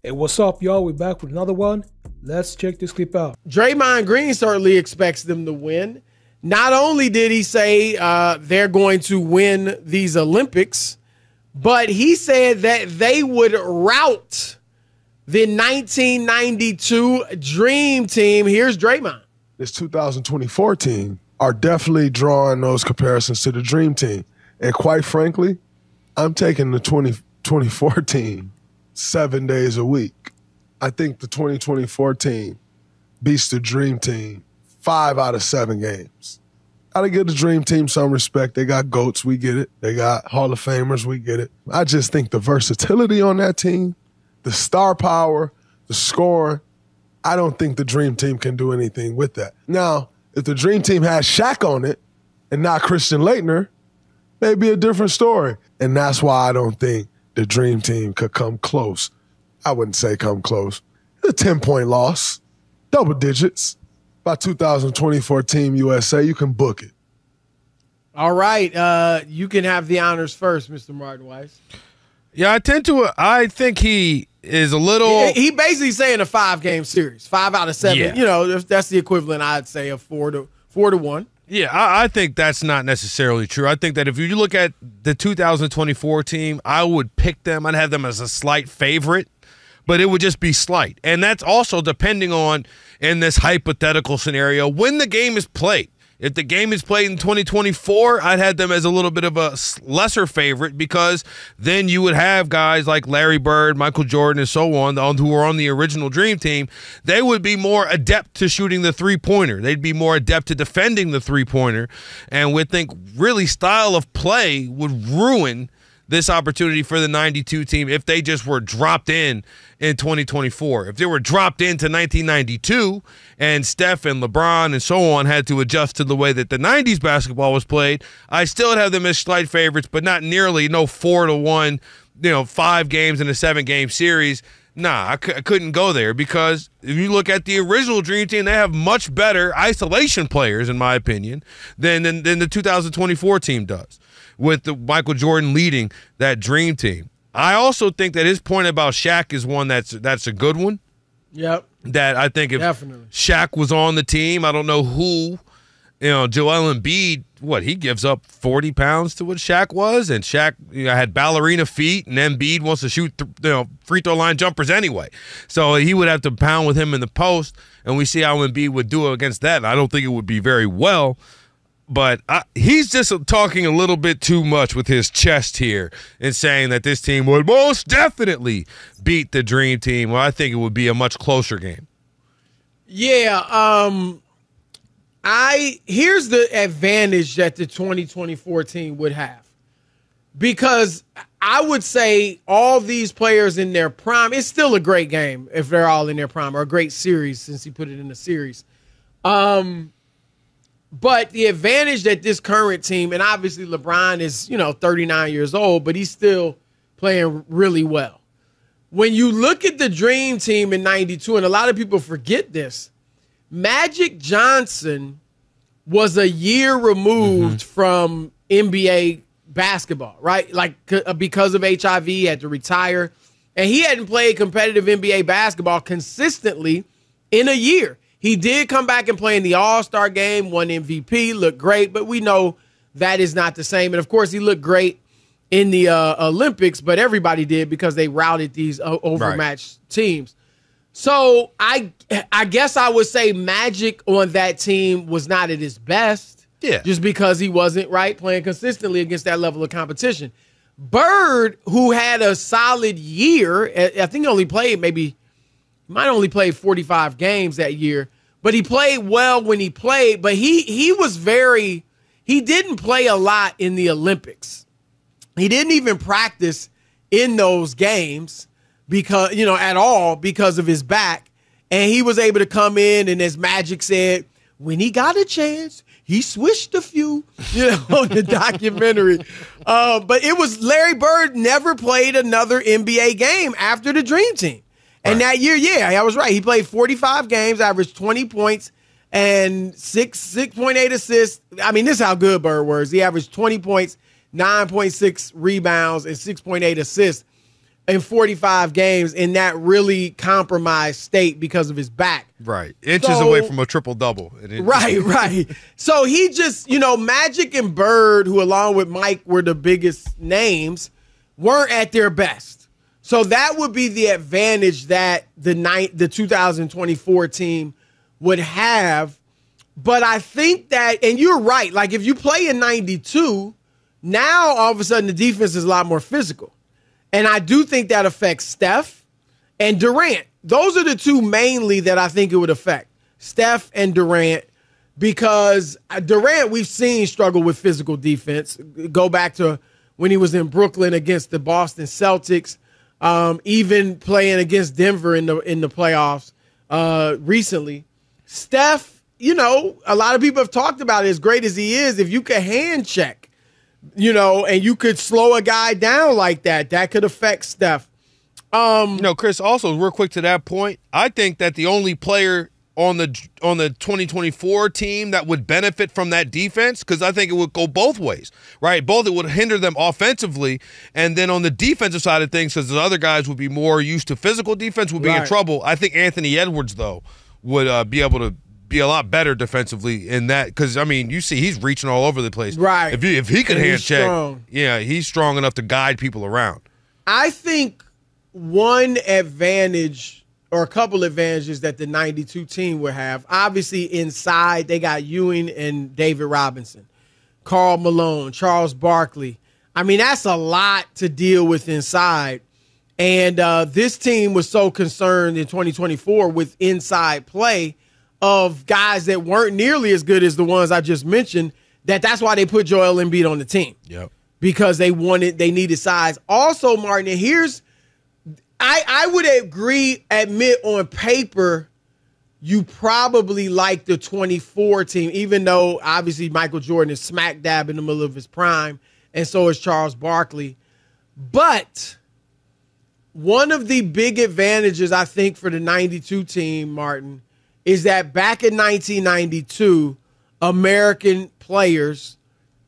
Hey, what's up, y'all? We're back with another one. Let's check this clip out. Draymond Green certainly expects them to win. Not only did he say they're going to win these Olympics, but he said that they would rout the 1992 Dream Team. Here's Draymond. This 2024 team are definitely drawing those comparisons to the Dream Team. And quite frankly, I'm taking the 2024 team 7 days a week. I think the 2024 team beats the Dream Team 5 out of 7 games. Gotta give the Dream Team some respect. They got GOATs, we get it. They got Hall of Famers, we get it. I just think the versatility on that team, the star power, the scoring, I don't think the Dream Team can do anything with that. Now, if the Dream Team had Shaq on it and not Christian Laettner, maybe a different story. And that's why I don't think the Dream Team could come close. I wouldn't say come close. It's a 10-point loss, double digits. By 2024 Team USA, you can book it. All right. You can have the honors first, Mr. Martin Weiss. Yeah, I think he is a little. He basically saying a 5-game series, 5 out of 7. Yeah. You know, that's the equivalent, I'd say, of 4 to 1. Yeah, I think that's not necessarily true. I think that if you look at the 2024 team, I would pick them. I'd have them as a slight favorite, but it would just be slight. And that's also depending on, in this hypothetical scenario, when the game is played. If the game is played in 2024, I'd have them as a little bit of a lesser favorite, because then you would have guys like Larry Bird, Michael Jordan, and so on, who were on the original Dream Team. They would be more adept to shooting the three-pointer. They'd be more adept to defending the three-pointer, and would think really style of play would ruin this opportunity for the 92 team if they just were dropped in 2024. If they were dropped into 1992 and Steph and LeBron and so on had to adjust to the way that the 90s basketball was played, I still would have them as slight favorites, but not nearly 4-1, 5 games in a 7-game series. Nah, I couldn't go there, because if you look at the original Dream Team, they have much better isolation players, in my opinion, than the 2024 team does, with Michael Jordan leading that Dream Team. I also think that his point about Shaq is one that's a good one. Yep. That I think if Definitely. Shaq was on the team, I don't know who, Joel Embiid, he gives up 40 pounds to what Shaq was, and Shaq had ballerina feet, and Embiid wants to shoot free throw line jumpers anyway. So he would have to pound with him in the post, and we see how Embiid would do against that. And I don't think it would be very well. But he's just talking a little bit too much with his chest here and saying that this team would most definitely beat the Dream Team. Well, I think it would be a much closer game. Yeah. Here's the advantage that the 2024 team would have. Because I would say all these players in their prime, it's still a great game if they're all in their prime, or a great series since he put it in the series. But the advantage that this current team, and obviously LeBron is, 39 years old, but he's still playing really well. When you look at the Dream Team in 92, and a lot of people forget this, Magic Johnson was a year removed from NBA basketball, right? Like, because of HIV, he had to retire. And he hadn't played competitive NBA basketball consistently in a year. He did come back and play in the All-Star game, won MVP, looked great, but we know that is not the same. And, of course, he looked great in the Olympics, but everybody did because they routed these overmatched teams. So I guess I would say Magic on that team was not at his best, just because he wasn't playing consistently against that level of competition. Bird, who had a solid year, I think he only played might only play 45 games that year, but he played well when he played. But he didn't play a lot in the Olympics. He didn't even practice in those games because, at all, because of his back. And he was able to come in, and as Magic said, when he got a chance, he switched a few, on the documentary. But it was Larry Bird never played another NBA game after the Dream Team. And that year, I was right. He played 45 games, averaged 20 points and 6.8 assists. I mean, this is how good Bird was. He averaged 20 points, 9.6 rebounds, and 6.8 assists. in 45 games in that really compromised state because of his back. Right. Inches away from a triple-double. Right. So he just, Magic and Bird, who along with Mike were the biggest names, weren't at their best. So that would be the advantage that the 2024 team would have. But I think that, and you're right, like if you play in 92, now all of a sudden the defense is a lot more physical. And I do think that affects Steph and Durant. Those are the two mainly that I think it would affect, Steph and Durant, because Durant we've seen struggle with physical defense. Go back to when he was in Brooklyn against the Boston Celtics, even playing against Denver in the playoffs recently. Steph, a lot of people have talked about it, as great as he is, if you could hand check, and you could slow a guy down like that, that could affect Steph. Chris, also real quick to that point, I think that the only player on the 2024 team that would benefit from that defense, because I think it would go both ways, right? Both, it would hinder them offensively, and then on the defensive side of things, because the other guys would be more used to physical defense, would be in trouble. I think Anthony Edwards, though, would be able to be a lot better defensively in that, because, you see he's reaching all over the place. Right. If he could hand check, strong. Yeah, he's strong enough to guide people around. I think one advantage or a couple advantages that the 92 team would have, obviously inside they got Ewing and David Robinson, Karl Malone, Charles Barkley. That's a lot to deal with inside. And this team was so concerned in 2024 with inside play of guys that weren't nearly as good as the ones I just mentioned, that's why they put Joel Embiid on the team. Yep. Because they needed size. Also, Martin, and I would admit on paper, you probably like the 24 team, even though obviously Michael Jordan is smack dab in the middle of his prime, and so is Charles Barkley. But one of the big advantages, I think, for the 92 team, Martin, is that back in 1992, American players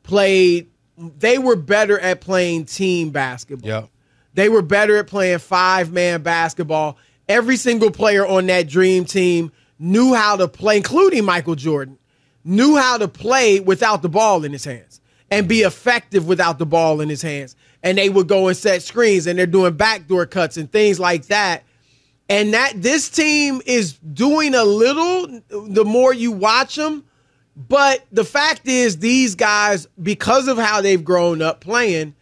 they were better at playing team basketball. Yeah. They were better at playing 5-man basketball. Every single player on that dream team knew how to play, including Michael Jordan, knew how to play without the ball in his hands and be effective without the ball in his hands. And they would go and set screens, and they're doing backdoor cuts and things like that. And this team is doing a little the more you watch them. But the fact is, these guys, because of how they've grown up playing,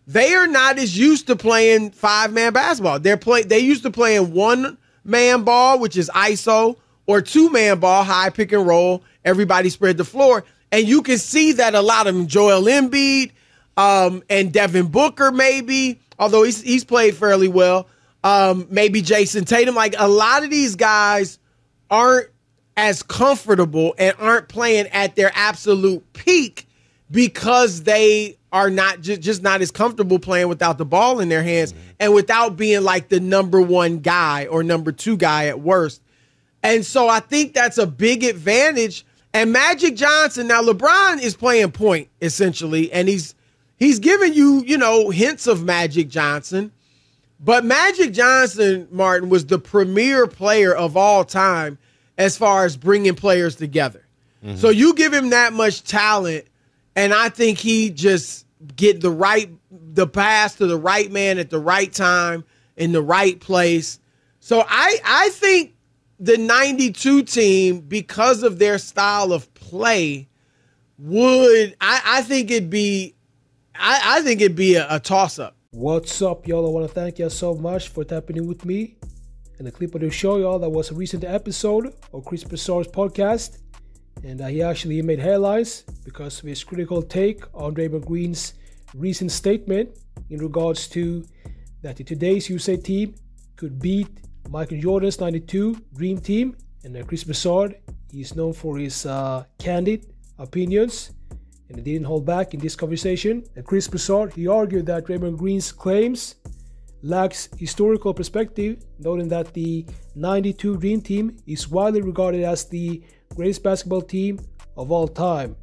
they are not as used to playing 5-man basketball. They used to playing 1-man ball, which is ISO, or 2-man ball, high pick and roll. Everybody spread the floor. And you can see that a lot of them, Joel Embiid and Devin Booker maybe, although he's played fairly well, maybe Jason Tatum. Like, a lot of these guys aren't as comfortable and aren't playing at their absolute peak because they are not just not as comfortable playing without the ball in their hands and without being like the number 1 guy or number 2 guy at worst. And so I think that's a big advantage. And Magic Johnson, now LeBron is playing point essentially, and he's giving you, hints of Magic Johnson. But Magic Johnson, Martin, was the premier player of all time as far as bringing players together. Mm-hmm. So you give him that much talent, and I think he just get the pass to the right man at the right time in the right place. So I think the 92 team, because of their style of play, I think it'd be a toss-up. What's up, y'all? I want to thank y'all so much for tapping in with me. And the clip of the show, y'all, that was a recent episode of Chris Broussard's podcast. And he actually made headlines because of his critical take on Draymond Green's recent statement in regards to that today's USA team could beat Michael Jordan's 92 Dream Team. And Chris Broussard, he's known for his candid opinions, and he didn't hold back in this conversation. And Chris Broussard, he argued that Draymond Green's claims lacks historical perspective, noting that the 92 Dream Team is widely regarded as the greatest basketball team of all time.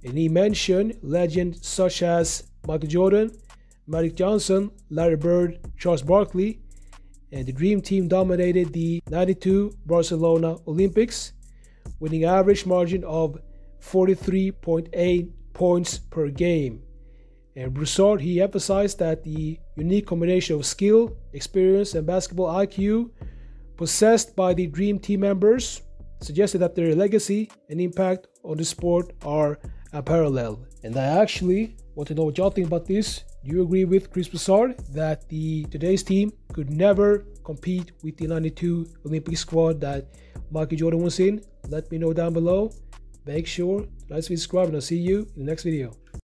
And he mentioned legends such as Michael Jordan, Magic Johnson, Larry Bird, Charles Barkley, and the Dream Team dominated the '92 Barcelona Olympics, winning an average margin of 43.8 points per game. And Broussard, he emphasized that the unique combination of skill, experience, and basketball IQ possessed by the Dream Team members suggested that their legacy and impact on the sport are unparalleled. And I actually want to know what y'all think about this. Do you agree with Chris Broussard that today's team could never compete with the '92 Olympic squad that Michael Jordan was in? Let me know down below. Make sure to like, subscribe, and I'll see you in the next video.